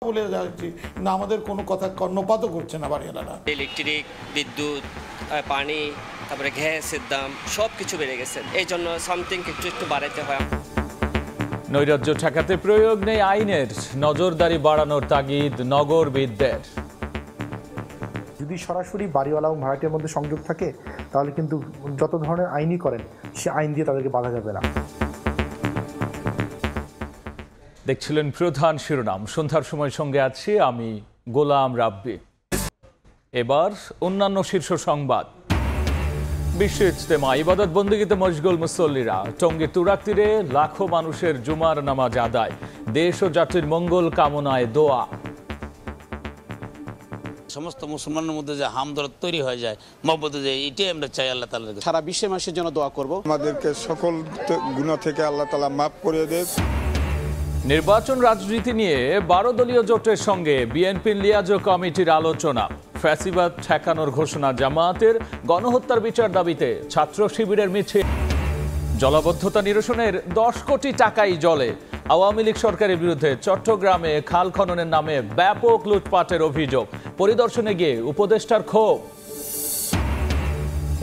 বলে যাচ্ছি, কিন্তু আমাদের কোনো কথা কর্ণপাতও করছে না বাড়িওয়ালারা। ইলেকট্রিক, বিদ্যুৎ, পানি, তারপরে গ্যাসের দাম সব কিছু বেড়ে গেছে। এই জন্য সামথিং একটু বাড়াতে হয়। নৈরাজ্য ঠেকাতে প্রয়োগ নেই আইনের, নজরদারি বাড়ানোর তাগিদ নগরবিদদের। যদি সরাসরি বাড়িওয়ালা এবং ভাড়াটিয়ার মধ্যে সংযোগ থাকে তাহলে কিন্তু যত ধরনের আইনই করেন সে আইন দিয়ে তাদেরকে বাধা যাবে না। দেখছিলেন প্রধান শিরোনাম। সন্ধ্যার সময় সঙ্গে আছি আমি গোলাম রাব্বি। এবার অন্যান্য শীর্ষ সংবাদ। বিশ্ব ইজতেমা, ইবাদত বন্দেগীতে মশগুল মুসল্লিরা। টঙ্গীর তুরাগ তীরে লাখো মানুষের জুমার নামাজ আদায়, দেশ ও জাতির মঙ্গল কামনায় দোয়া। সমস্ত মুসলমানের মধ্যে যে হামদরদ তৈরি হয়ে যায়, মহব্বত, যে এটাই আমরা চাই আল্লাহ তাআলার কাছে। সারা বিশ্বের মানুষের জন্য দোয়া করব, আমাদেরকে সকল গুনাহ থেকে আল্লাহ তাআলা মাফ করে দেন। নির্বাচন রাজনীতি নিয়ে 12 দলীয় জোটের সঙ্গে বিএনপির লিয়াজো কমিটির আলোচনা। ফ্যাসিবাদ ঠেকানোর ঘোষণা জামায়াতের, গণহত্যার বিচার দাবিতে ছাত্র শিবিরের মিছিল। জলাবদ্ধতা নিরসনের 10 কোটি টাকাই জলে। আওয়ামী লীগ সরকারের বিরুদ্ধে চট্টগ্রামে খাল খননের নামে ব্যাপক লুটপাটের অভিযোগ। পরিদর্শনে গিয়ে উপদেষ্টার ক্ষোভ।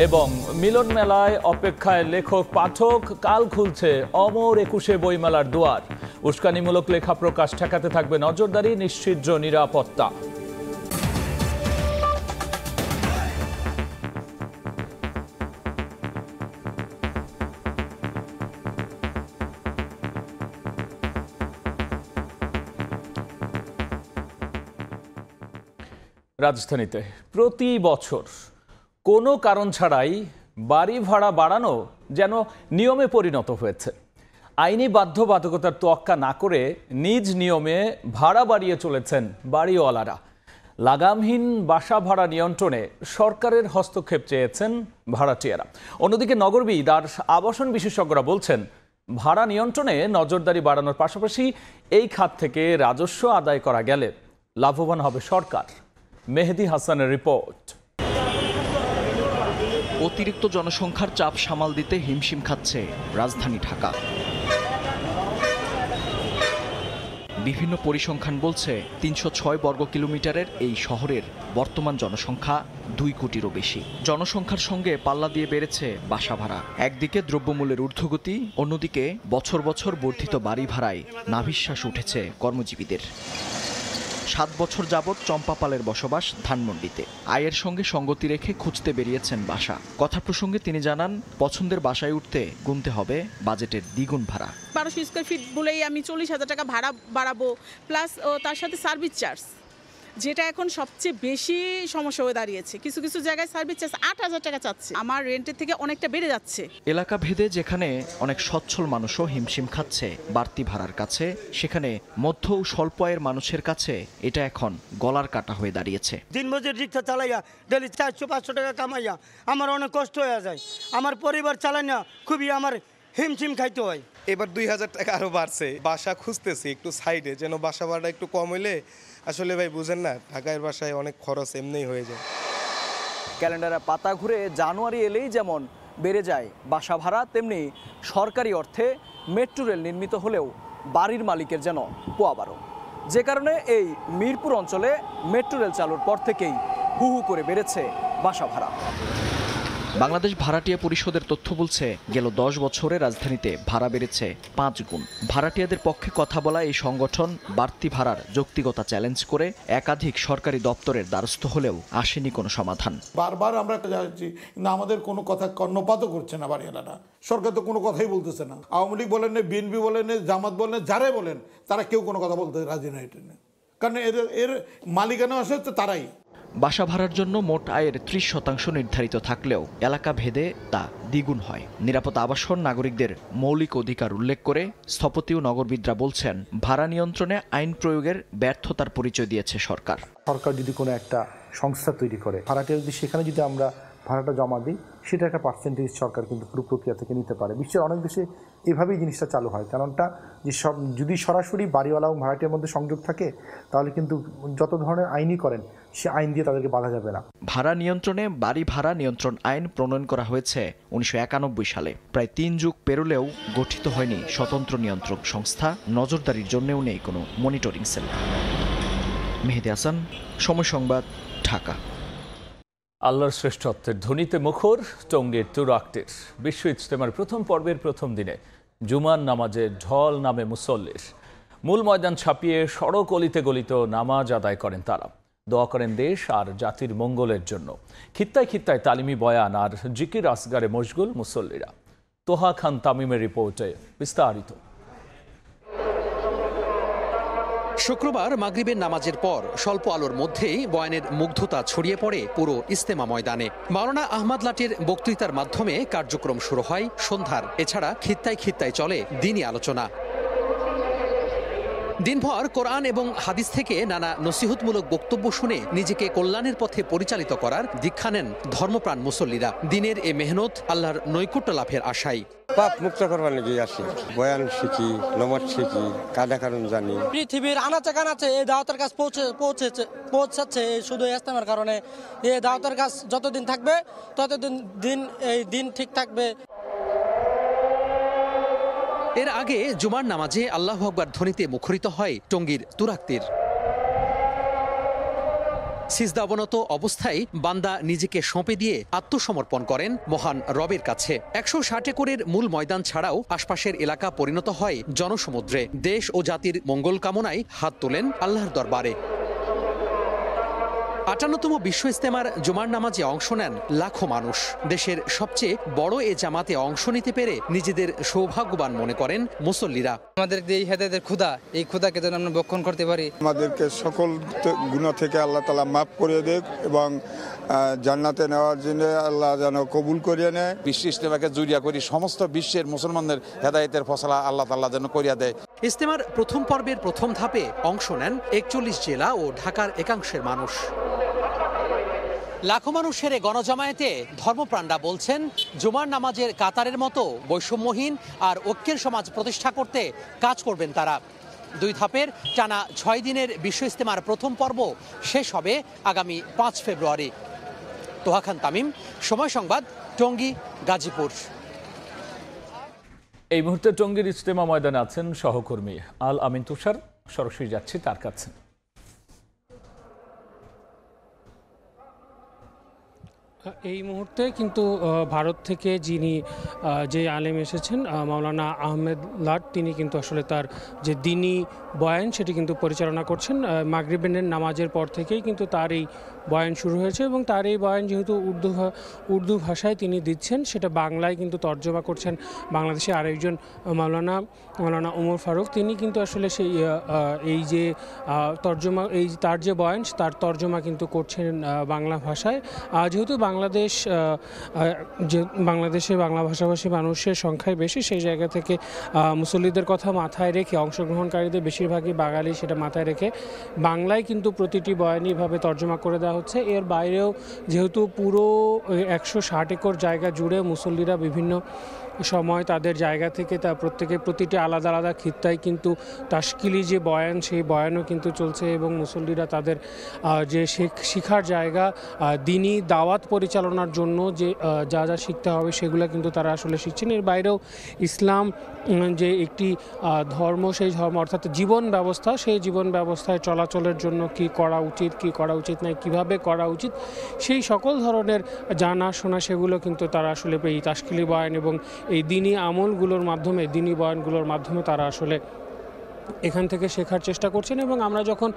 এবং মিলন মেলায় অপেক্ষায় লেখক পাঠক, কাল খুলছে অমর 21শে বইমেলার দুয়ার। উস্কানিমূলক লেখা প্রকাশ ঠেকাতে থাকবে নজরদারি, নিশ্চিদ্র নিরাপত্তা। রাজধানীতে প্রতি বছর কোনো কারণ ছাড়াই বাড়ি ভাড়া বাড়ানো যেন নিয়মে পরিণত হয়েছে। আইনি বাধ্যবাধকতার তোয়াক্কা না করে নিজ নিয়মে ভাড়া বাড়িয়ে চলেছেন বাড়িওয়ালারা। লাগামহীন বাসা ভাড়া নিয়ন্ত্রণে সরকারের হস্তক্ষেপ চেয়েছেন ভাড়াটিয়ারা। অন্যদিকে নগরবিদ আর আবাসন বিশেষজ্ঞরা বলছেন, ভাড়া নিয়ন্ত্রণে নজরদারি বাড়ানোর পাশাপাশি এই খাত থেকে রাজস্ব আদায় করা গেলে লাভবান হবে সরকার। মেহেদি হাসানের রিপোর্ট। অতিরিক্ত জনসংখ্যার চাপ সামাল দিতে হিমশিম খাচ্ছে রাজধানী ঢাকা। বিভিন্ন পরিসংখ্যান বলছে 306 বর্গ কিলোমিটারের এই শহরের বর্তমান জনসংখ্যা 2 কোটিরও বেশি। জনসংখ্যার সঙ্গে পাল্লা দিয়ে বেড়েছে বাসা ভাড়া। একদিকে দ্রব্যমূল্যের ঊর্ধ্বগতি, অন্যদিকে বছর বছর বর্ধিত বাড়ি ভাড়ায় নাভিশ্বাস উঠেছে কর্মজীবীদের। 7 বছর যাবৎ চম্পাপালের বসবাস ধানমন্ডিতে। আয়ের সঙ্গে সঙ্গতি রেখে খুঁজতে বেরিয়েছেন বাসা। কথা প্রসঙ্গে তিনি জানান, পছন্দের বাসায় উঠতে গুনতে হবে বাজেটের দ্বিগুণ ভাড়া। 1200 স্কয়ার ফিট বলেই আমি 40,000 টাকা ভাড়া বাড়াবো, প্লাস তার সাথে সার্ভিস চার্জ, যেটা এখন সবচেয়ে বেশি সমস্যা হয়ে দাঁড়িয়েছে। কিছু কিছু জায়গায় সার্ভিস চার্জ 8,000 টাকা চাচ্ছে। আমার রেন্টের থেকে অনেকটা বেড়ে যাচ্ছে। এলাকা ভেদে যেখানে অনেক সচ্ছল মানুষও হিমশিম খাচ্ছে বাড়তি ভাড়ার কাছে, সেখানে মধ্য ও স্বল্প আয়ের মানুষের কাছে এটা এখন গলার কাটা হয়ে দাঁড়িয়েছে। দিনমজুর রিক্সা চালাইয়া ডেলি 400-500 টাকা কামাইয়া আমার অনেক কষ্ট হয়ে যায়। আমার পরিবার চালাই না, খুবই আমার হিমশিম খাইতে হয়। এবার 2000 টাকা আরও বাড়ছে। বাসা খুঁজতেছি একটু সাইডে, যেন বাসা ভাড়া একটু কম হইলে, আসলে ভাই বুঝেন না, ঢাকার বাসায় অনেক খরচ এমনিই হয়ে যায়। ক্যালেন্ডারে পাতা ঘুরে জানুয়ারি এলেই যেমন বেড়ে যায় বাসা ভাড়া, তেমনি সরকারি অর্থে মেট্রো রেল নির্মিত হলেও বাড়ির মালিকের যেন পোয়াবারো। যে কারণে এই মিরপুর অঞ্চলে মেট্রো রেল চালুর পর থেকেই হু হু করে বেড়েছে বাসা ভাড়া। বাংলাদেশ ভাড়াটিয়া পরিষদের তথ্য বলছে, গেল 10 বছরে রাজধানীতে ভাড়া বেড়েছে 5 গুণ। ভাড়াটিয়াদের পক্ষে কথা বলা এই সংগঠন বাড়তি ভাড়ার যৌক্তিকতা চ্যালেঞ্জ করে একাধিক সরকারি দপ্তরের দ্বারস্থ হলেও আসেনি কোনো সমাধান। বারবার আমরা যাচ্ছি, কিন্তু আমাদের কোনো কথা কর্ণপাতও করছে না বাড়িওয়ালারা। সরকার তো কোনো কথাই বলতেছে না। আওয়ামী লীগ বলেন, বিএনপি বলেন, জামাত বলেন, যারাই বলেন, তারা কেউ কোনো কথা বলতে রাজি নয়। কারণ এর মালিকানা আসে হচ্ছে তারাই। বাসা ভাড়ার জন্য মোট আয়ের 30% নির্ধারিত থাকলেও এলাকা ভেদে তা দ্বিগুণ হয়। নিরাপদ আবাসন নাগরিকদের মৌলিক অধিকার উল্লেখ করে স্থপতি ও নগরবিদরা বলছেন, ভাড়া নিয়ন্ত্রণে আইন প্রয়োগের ব্যর্থতার পরিচয় দিয়েছে সরকার। সরকার যদি কোনো একটা সংস্থা তৈরি করে, ভাড়াটিয়া যদি সেখানে যদি আমরা ভাড়াটা জমা দিই, সেটা একটা পার্সেন্টেজ সরকার কিন্তু পুরো প্রক্রিয়া থেকে নিতে পারে। বিশ্বের অনেক দেশে এভাবেই জিনিসটা চালু হয়। কারণটা যে যদি সরাসরি বাড়িওয়ালা এবং ভাড়াটিয়ার মধ্যে সংযোগ থাকে তাহলে কিন্তু যত ধরনের আইনই করেন সে আইন দিয়ে তাদেরকে বাধা যাবে না। ভাড়া নিয়ন্ত্রণে বাড়ি ভাড়া নিয়ন্ত্রণ আইন প্রণয়ন করা হয়েছে 1991 সালে। প্রায় 3 যুগ পেরোলেও গঠিত হয়নি স্বতন্ত্র নিয়ন্ত্রক সংস্থা, নজরদারির জন্যও নেই কোনো মনিটরিং সেল। মেহেদী হাসান, সময় সংবাদ, ঢাকা। আল্লাহর শ্রেষ্ঠত্বের ধ্বনিতে মুখর টঙ্গীর তুরাক্তের বিশ্ব ইজতেমার প্রথম পর্বের প্রথম দিনে জুমার নামাজে ঢল নামে মুসল্লির। মূল ময়দান ছাপিয়ে সড়ক অলিতে গলিত নামাজ আদায় করেন তারা। দোয়া করেন দেশ আর জাতির মঙ্গলের জন্য। খিত্তায় খিত্তায় তালিমি বয়ান আর জিকির আসগারে মশগুল মুসল্লিরা। তোহা খান তামিমের রিপোর্টে বিস্তারিত। শুক্রবার মাগরিবের নামাজের পর স্বল্প আলোর মধ্যেই বয়ানের মুগ্ধতা ছড়িয়ে পড়ে পুরো ইজতেমা ময়দানে। মাওলানা আহমদ লাটির বক্তৃতার মাধ্যমে কার্যক্রম শুরু হয় সন্ধ্যার। এছাড়া খিত্তায় খিত্তায় চলে দ্বীনি আলোচনা। দিনভর কোরআন এবং হাদিস থেকে নানা নসিহতমূলক বক্তব্য শুনে নিজেকে কল্যাণের পথে পরিচালিত করার দীক্ষা নেন ধর্মপ্রাণ মুসল্লিরা। দিনের এ মেহনত আল্লাহর নৈকট্য লাভের আশায়। পাপ মুক্ত করবার নাকি আসি, বয়ান শিখি, নমাজ শিখি, কাদা কারণ জানি। পৃথিবীর আনাচে কানাচে এই দাওয়াতের কাজ পৌঁছাচ্ছে শুধু ইজতেমার কারণে। এই দাওয়াতের কাজ যতদিন থাকবে ততদিন এই দিন ঠিক থাকবে। এর আগে জুমার নামাজে আল্লাহু আকবার ধ্বনিতে মুখরিত হয় টঙ্গীর তুরাক্তের। সিজদাবনত অবস্থায় বান্দা নিজেকে সঁপে দিয়ে আত্মসমর্পণ করেন মহান রবের কাছে। 160 একরের মূল ময়দান ছাড়াও আশপাশের এলাকা পরিণত হয় জনসমুদ্রে। দেশ ও জাতির মঙ্গল কামনায় হাত তোলেন আল্লাহর দরবারে। 58তম বিশ্ব ইজতেমার জুমার নামাজে অংশ নেন লাখো মানুষ। দেশের সবচেয়ে বড় এ জামাতে অংশ নিতে পেরে নিজেদের সৌভাগ্যবান মনে করেন মুসল্লিরা। আমাদের যে হেদায়েতের ক্ষুধা, এই ক্ষুধাকে যেন আমরা ভক্ষণ করতে পারি। আমাদেরকে সকল গুনাহ থেকে আল্লাহ তাআলা মাফ করে দেয় এবং জান্নাতে নেওয়ার জন্য আল্লাহ যেন কবুল করিয়ে নেয়। বিশ্ব ইজতেমাকে জুড়িয়া করি সমস্ত বিশ্বের মুসলমানদের হেদায়েতের ফসলা আল্লাহ তাআলা যেন করিয়া দেয়। ইজতেমার প্রথম পর্বের প্রথম ধাপে অংশ নেন 41 জেলা ও ঢাকার একাংশের মানুষ। লাখো মানুষের গণজমায়েতে ধর্মপ্রাণরা বলছেন, জুমার নামাজের কাতারের মতো বৈষম্যহীন আর ঐক্যের সমাজ প্রতিষ্ঠা করতে কাজ করবেন তারা। 2 ধাপের টানা 6 দিনের বিশ্ব ইজতেমার প্রথম পর্ব শেষ হবে আগামী 5 ফেব্রুয়ারি। তোহা খান তামিম, সময় সংবাদ, টঙ্গী, গাজীপুর। এই মুহূর্তে টঙ্গীর ইজতেমা ময়দানে আছেন সহকর্মী আল আমিন তুষার। সরাসরি যাচ্ছি তার কাছে। এই মুহূর্তে কিন্তু ভারত থেকে যে আলেম এসেছেন মাওলানা আহমেদ লাট, তিনি কিন্তু আসলে তার যে দ্বীনি বয়ান সেটি কিন্তু পরিচালনা করছেন। মাগরিবের নামাজের পর থেকেই কিন্তু তার এই বয়ান শুরু হয়েছে এবং তার এই বয়ান যেহেতু উর্দু ভাষায় তিনি দিচ্ছেন, সেটা বাংলায় কিন্তু তর্জমা করছেন বাংলাদেশে আরেকজন মাওলানা ওমর ফারুক। তিনি কিন্তু আসলে সেই এই যে তর্জমা, তার যে বয়ান তার তর্জমা কিন্তু করছেন বাংলা ভাষায়। যেহেতু বাংলাদেশে বাংলা ভাষাভাষী মানুষের সংখ্যায় বেশি, সেই জায়গা থেকে মুসল্লিদের কথা মাথায় রেখে, অংশগ্রহণকারীদের বেশিরভাগই বাঙালি, সেটা মাথায় রেখে বাংলায় কিন্তু প্রতিটি বয়ানইভাবে তর্জমা করে দেওয়া হচ্ছে। এর বাইরেও যেহেতু পুরো 160 একর জায়গা জুড়ে মুসল্লিরা বিভিন্ন সময় তাদের জায়গা থেকে প্রতিটি আলাদা আলাদা খিত্তায় কিন্তু তাশকিলি যে বয়ান, সেই বয়ানও কিন্তু চলছে এবং মুসল্লিরা তাদের যে শিখার জায়গা, দ্বীনি দাওয়াত পরিচালনার জন্য যে যা শিখতে হবে সেগুলো কিন্তু তারা আসলে শিখছেন। এর বাইরেও ইসলাম যে একটি ধর্ম, সেই ধর্ম অর্থাৎ জীবন ব্যবস্থা, সেই জীবন ব্যবস্থায় চলাচলের জন্য কি করা উচিত, কি করা উচিত নয়, কিভাবে করা উচিত, সেই সকল ধরনের জানাশোনা সেগুলো কিন্তু তারা আসলে এই তাশকিলি বয়ান এবং এই দ্বীনি আমলগুলোর মাধ্যমে, দ্বীনি বয়ানগুলোর মাধ্যমে তারা আসলে এখান থেকে শেখার চেষ্টা করছেন। এবং আমরা যখন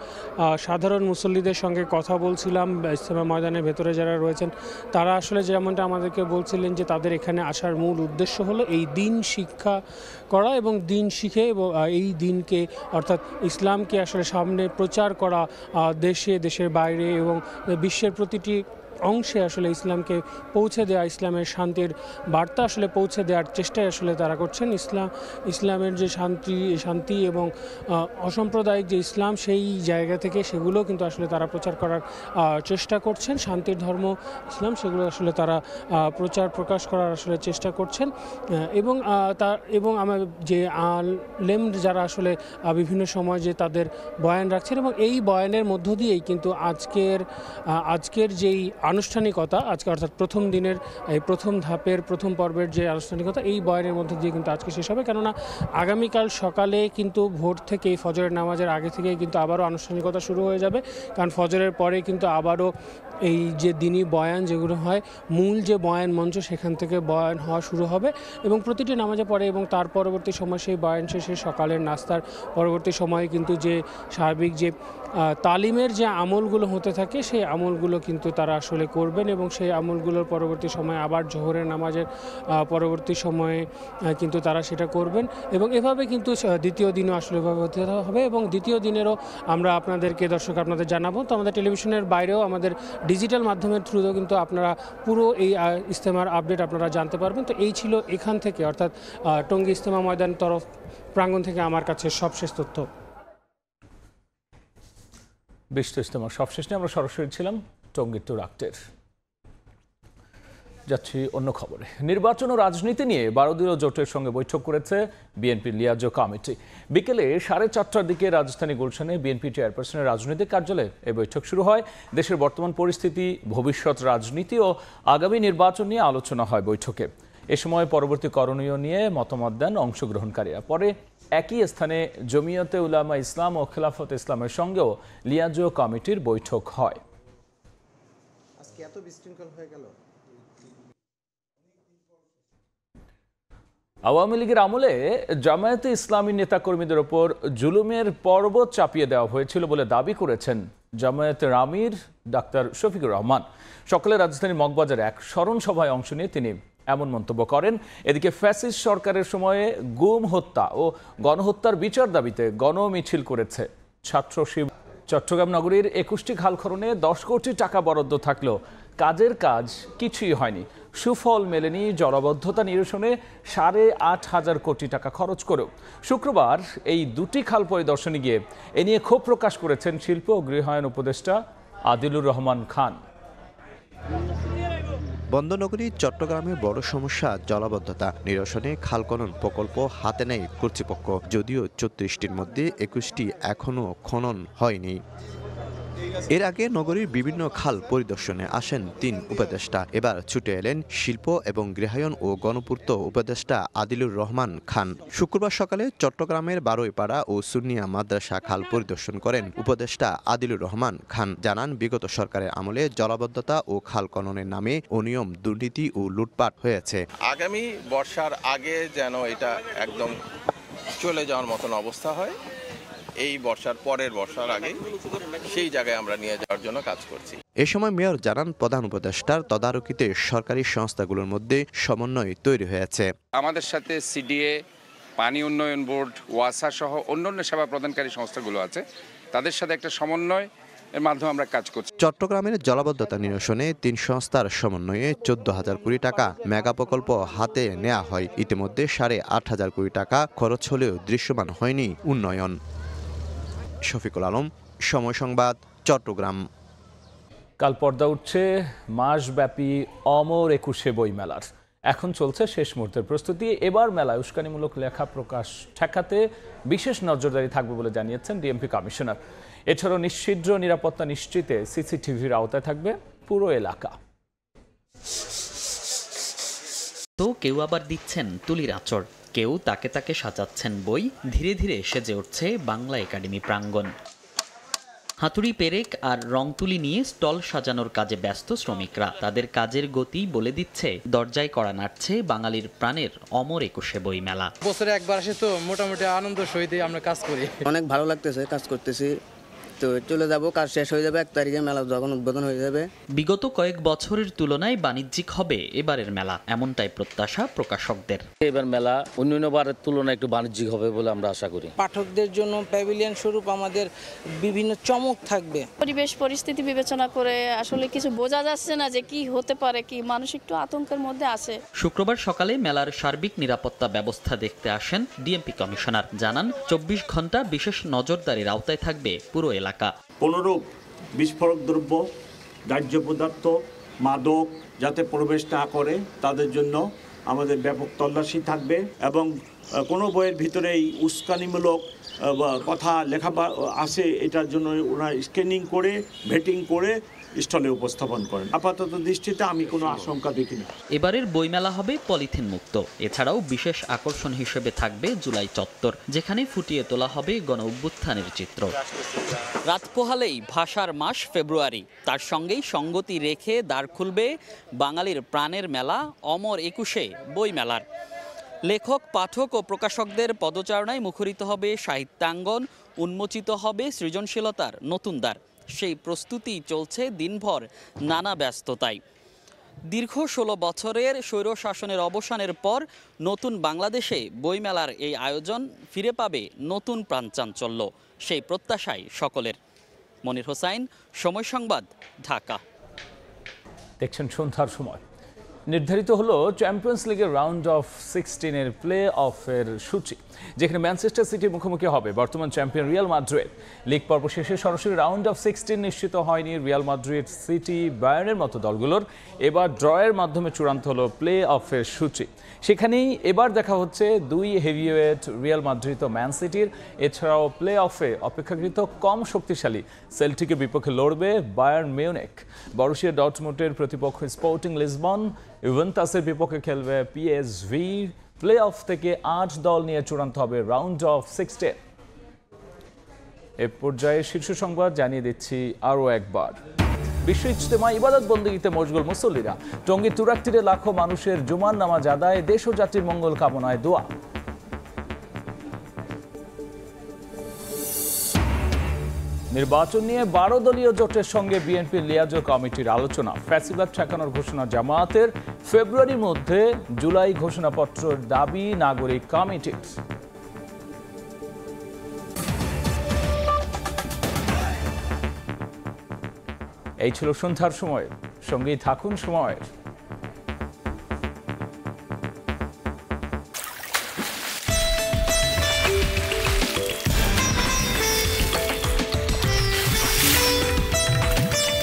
সাধারণ মুসল্লিদের সঙ্গে কথা বলছিলাম, ইজতেমা ময়দানের ভেতরে যারা রয়েছেন, তারা আসলে যেমনটা আমাদেরকে বলছিলেন যে তাদের এখানে আসার মূল উদ্দেশ্য হলো এই দিন শিক্ষা করা এবং দিন শিখে এবং এই দিনকে অর্থাৎ ইসলামকে আসলে সামনে প্রচার করা, দেশের বাইরে এবং বিশ্বের প্রতিটি অংশে আসলে ইসলামকে পৌঁছে দেওয়া, ইসলামের শান্তির বার্তা আসলে পৌঁছে দেওয়ার চেষ্টাই আসলে তারা করছেন। ইসলামের যে শান্তি এবং অসাম্প্রদায়িক যে ইসলাম, সেই জায়গা থেকে সেগুলো কিন্তু আসলে তারা প্রচার করার চেষ্টা করছেন। শান্তির ধর্ম ইসলাম, সেগুলো আসলে তারা প্রকাশ করার আসলে চেষ্টা করছেন। এবং আমার যে আলেম যারা আসলে বিভিন্ন সময় যে তাদের বয়ান রাখছেন, এবং এই বয়ানের মধ্য দিয়েই কিন্তু আজকের যেই আনুষ্ঠানিকতা আজকে অর্থাৎ প্রথম দিনের এই প্রথম ধাপের প্রথম পর্বের যে আনুষ্ঠানিকতা এই বয়ানের মধ্যে দিয়ে কিন্তু আজকে শেষ হবে, কেননা আগামীকাল সকালে কিন্তু ভোর থেকেই ফজরের নামাজের আগে থেকেই কিন্তু আবারও আনুষ্ঠানিকতা শুরু হয়ে যাবে, কারণ ফজরের পরে কিন্তু আবারও এই যে দিনই বয়ান যেগুলো হয় মূল যে বয়ান মঞ্চ সেখান থেকে বয়ান হওয়া শুরু হবে এবং প্রতিটি নামাজে পড়ে এবং তার পরবর্তী সময় সেই বয়ান শেষে সকালের নাস্তার পরবর্তী সময়ে কিন্তু যে সার্বিক যে তালিমের যে আমলগুলো হতে থাকে সেই আমলগুলো কিন্তু তারা আসলে করবেন এবং সেই আমলগুলোর পরবর্তী সময়ে আবার জোহরের নামাজের পরবর্তী সময়ে কিন্তু তারা সেটা করবেন এবং এভাবে কিন্তু দ্বিতীয় দিনও আসলে এভাবে হতে হবে এবং দ্বিতীয় দিনেরও আমরা আপনাদেরকে দর্শক আপনাদের জানাবো। তো আমাদের টেলিভিশনের বাইরেও আমাদের ডিজিটাল মাধ্যমের থ্রুতেও কিন্তু আপনারা পুরো এই ইজতেমার আপডেট আপনারা জানতে পারবেন। তো এই ছিল এখান থেকে অর্থাৎ টঙ্গী ইজতেমা ময়দান তরফ প্রাঙ্গণ থেকে আমার কাছে সবশেষ তথ্য। বিশ্ব ইজতেমার সবশেষ নিয়ে আমরা সরাসরি ছিলাম টঙ্গীর টুরাক্টের। যাচ্ছি অন্য খবরে। নির্বাচন ও রাজনীতি নিয়ে 12 দলীয় জোটের সঙ্গে বৈঠক করেছে বিএনপির লিয়াজো কমিটি। বিকেলে 4:30টার দিকে রাজধানী গুলশানে বিএনপি চেয়ারপারসনের রাজনৈতিক কার্যালয়ে এই বৈঠক শুরু হয়। দেশের বর্তমান পরিস্থিতি, ভবিষ্যৎ রাজনীতি ও আগামী নির্বাচন নিয়ে আলোচনা হয় বৈঠকে। এ সময় পরবর্তী করণীয় নিয়ে মতামত দেন অংশগ্রহণকারীরা। পরে একই স্থানে জমিয়তে উলামা ইসলাম ও খেলাফত ইসলামের সঙ্গেও লিয়াজো কমিটির বৈঠক হয়। আজকে এত বিশৃঙ্খল হয়ে গেল। আওয়ামী লীগের আমলে জামায়াতে ইসলামী নেতাকর্মীদের ওপর জুলুমের পর্বত চাপিয়ে দেওয়া হয়েছিল বলে দাবি করেছেন জামায়াতের আমির ডাক্তার শফিকুর রহমান। সকালে রাজধানীর মগবাজারে এক স্মরণ সভায় অংশ নিয়ে তিনি এমন মন্তব্য করেন। এদিকে ফ্যাসিস্ট সরকারের সময়ে গুম হত্যা ও গণহত্যার বিচার দাবিতে গণমিছিল করেছে ছাত্র শিবির। চট্টগ্রাম নগরীর 21টি খাল খননে 10 কোটি টাকা বরাদ্দ থাকলেও কাজের কাজ কিছুই হয়নি। সুফল মেলেনি জলাবদ্ধতা নিরসনে 8,500 কোটি টাকা খরচ করেও। শুক্রবার এই দুটি খাল পরিদর্শনে গিয়ে এ নিয়ে ক্ষোভ প্রকাশ করেছেন শিল্প ও গৃহায়ন উপদেষ্টা আদিলুর রহমান খান। বন্দরনগরী চট্টগ্রামে বড় সমস্যা জলাবদ্ধতা নিরসনে খাল খনন প্রকল্প হাতে নেয় কর্তৃপক্ষ। যদিও 34টির মধ্যে 21টি এখনও খনন হয়নি। এর আগে নগরীর বিভিন্ন খাল পরিদর্শনে আসেন 3 উপদেষ্টা। এবার ছুটে এলেন শিল্প এবং গৃহায়ন ও গণপূর্ত উপদেষ্টা আদিলুর রহমান খান। শুক্রবার সকালে চট্টগ্রামের বারোইপাড়া ও সুন্নিয়া মাদ্রাসা খাল পরিদর্শন করেন উপদেষ্টা আদিলুর রহমান খান। জানান, বিগত সরকারের আমলে জলাবদ্ধতা ও খাল খননের নামে অনিয়ম, দুর্নীতি ও লুটপাট হয়েছে। আগামী বর্ষার আগে যেন এটা একদম চলে যাওয়ার মতন অবস্থা হয়, এই বর্ষার পরের বর্ষার আগে সেই জায়গায় আমরা নিয়ে যাওয়ার জন্য কাজ করছি। এ সময় মেয়র জানান, প্রধান উপদেষ্টার তদারকিতে সরকারি সংস্থাগুলোর মধ্যে সমন্বয় তৈরি হয়েছে। আমাদের সাথে সিডিএ, পানি উন্নয়ন বোর্ড, ওয়াসা সহ অন্যান্য সেবা প্রদানকারী সংস্থাগুলো আছে, তাদের সাথে একটা সমন্বয় এর মাধ্যমে আমরা কাজ করছি। চট্টগ্রামের জলাবদ্ধতা নিরসনে 3 সংস্থার সমন্বয়ে 14,000 কোটি টাকা মেগা প্রকল্প হাতে নেওয়া হয়। ইতিমধ্যে 8,500 কোটি টাকা খরচ হলেও দৃশ্যমান হয়নি উন্নয়ন। শফিকুল আলম, সময় সংবাদ, চট্টগ্রাম। কাল পর্দা উঠছে মাসব্যাপী অমর 21শে বইমেলার। এখন চলছে শেষ মুহূর্তের প্রস্তুতি। এবার মেলায় উস্কানিমূলক লেখা প্রকাশ ঠেকাতে বিশেষ নজরদারি থাকবে বলে জানিয়েছেন ডিএমপি কমিশনার। এছাড়াও নিশ্ছিদ্র নিরাপত্তা নিশ্চিতে সিসিটিভির আওতায় থাকবে পুরো এলাকা। তো কেউ আবার দিচ্ছেন তুলির আঁচড়, কেউ তাকে তাকে সাজাচ্ছেন বই। ধীরে ধীরে সেজে উঠছে বাংলা একাডেমি প্রাঙ্গণ। হাতুড়ি, পেরেক আর রং তুলি নিয়ে স্টল সাজানোর কাজে ব্যস্ত শ্রমিকরা। তাদের কাজের গতি বলে দিচ্ছে দরজায় কড়া নাড়ছে বাঙালির প্রাণের অমর 21শে বইমেলা। বছরে একবার আসে তো মোটামুটি আনন্দ সহিত আমরা কাজ করি। অনেক ভালো লাগতেছে, কাজ করতেছি। তো চলে যাব, কাজ শেষ হয়ে যাবে 1 তারিখে, মেলা যখন উদ্বোধন হয়ে যাবে। বিগত কয়েক বছরের তুলনায় বাণিজ্যিক হবে এবারের মেলা, এমনটাই প্রত্যাশা প্রকাশকদের। এবার মেলা অন্যান্য বারের তুলনায় একটু বাণিজ্যিক হবে বলে আমরা আশা করি। পাঠকদের জন্য প্যাভিলিয়ন স্বরূপ আমাদের বিভিন্ন চমক থাকবে। পরিবেশ পরিস্থিতি বিবেচনা করে আসলে কিছু বোঝা যাচ্ছে না যে কি হতে পারে, কি মানুষ একটু আতঙ্কের মধ্যে আছে। শুক্রবার সকালে মেলার সার্বিক নিরাপত্তা ব্যবস্থা দেখতে আসেন ডিএমপি কমিশনার। জানান, 24 ঘন্টা বিশেষ নজরদারির আওতায় থাকবে পুরো এলাকা। 15 বিস্ফোরক দ্রব্য, দাহ্য পদার্থ, মাদক যাতে প্রবেশ না করে তাদের জন্য আমাদের ব্যাপক তল্লাশি থাকবে এবং কোনো বইয়ের ভিতরেই উস্কানিমূলক কথা লেখা আছে, এটার জন্য ওরা স্ক্যানিং করে ভেটিং করে স্টলে উপস্থাপন করেন। আপাতত দৃষ্টিতে আমি কোনো আশঙ্কা দেখি না। এবারের বইমেলা হবে পলিথিন মুক্ত। এছাড়াও বিশেষ আকর্ষণ হিসেবে থাকবে জুলাই চত্বর, যেখানে ফুটিয়ে তোলা হবে গণ অভ্যুত্থানের চিত্র। রাত পোহালেই ভাষার মাস ফেব্রুয়ারি, তার সঙ্গেই সঙ্গতি রেখে দ্বার খুলবে বাঙালির প্রাণের মেলা অমর ২১শে বইমেলার। লেখক, পাঠক ও প্রকাশকদের পদচারণায় মুখরিত হবে সাহিত্যাঙ্গন, উন্মোচিত হবে সৃজনশীলতার নতুন দ্বার। সেই প্রস্তুতি চলছে দিনভর নানা ব্যস্ততায়। দীর্ঘ ১৬ বছরের স্বৈরশাসনের অবসানের পর নতুন বাংলাদেশে বইমেলার এই আয়োজন ফিরে পাবে নতুন প্রাণচাঞ্চল্য, সেই প্রত্যাশাই সকলের। মনির হোসাইন, সময় সংবাদ, ঢাকা। দেখছেন সন্ধ্যার সময়। নির্ধারিত হলো চ্যাম্পিয়ন্স লিগের রাউন্ড অফ 16-এর প্লে অফের সূচি, যেখানে ম্যানচেস্টার সিটির মুখোমুখি হবে বর্তমান চ্যাম্পিয়ন রিয়াল মাদ্রিদ। লিগ পর্ব শেষে সরাসরি রাউন্ড অফ 16 নিশ্চিত হয়নি রিয়াল মাদ্রিদ, সিটি, বায়ার্নের মতো দলগুলোর। এবার ড্রয়ের মাধ্যমে চূড়ান্ত হলো প্লে অফের সূচি। সেখানেই এবার দেখা হচ্ছে দুই হেভিওয়েট রিয়াল মাদ্রিদ ও ম্যান সিটির। এছাড়াও প্লে অফে অপেক্ষাকৃত কম শক্তিশালী সেল্টিকের বিপক্ষে লড়বে বায়ার্ন মিউনিখ। বরুসিয়া ডর্টমুন্ডের প্রতিপক্ষ স্পোর্টিং লিসবন, ইউভেন্টাসের বিপক্ষে খেলবে পিএসভি। প্লে অফ থেকে ৮ দল নিয়ে চূড়ান্ত হবে রাউন্ড অফ 16। এ পর্যায়ে শীর্ষ সংবাদ জানিয়ে দিচ্ছি আরও একবার। বিশ্ব ইজতেমা ইবাদত বন্দেগীতে মশগুল মুসল্লিরা। টঙ্গীর তুরাকতীরে লাখো মানুষের জুমার নামাজ আদায়, দেশ ও জাতির মঙ্গল কামনায় দোয়া। নির্বাচন নিয়ে ১২ দলীয় জোটের সঙ্গে বিএনপির লিয়াজো কমিটির আলোচনা। ফ্যাসিবাদ ঠেকানোর ঘোষণা জামায়াতের, ফেব্রুয়ারির মধ্যে জুলাই ঘোষণাপত্রের দাবি নাগরিক কমিটির। এই ছিল সন্ধ্যার সময়, সঙ্গেই থাকুন সময়ের।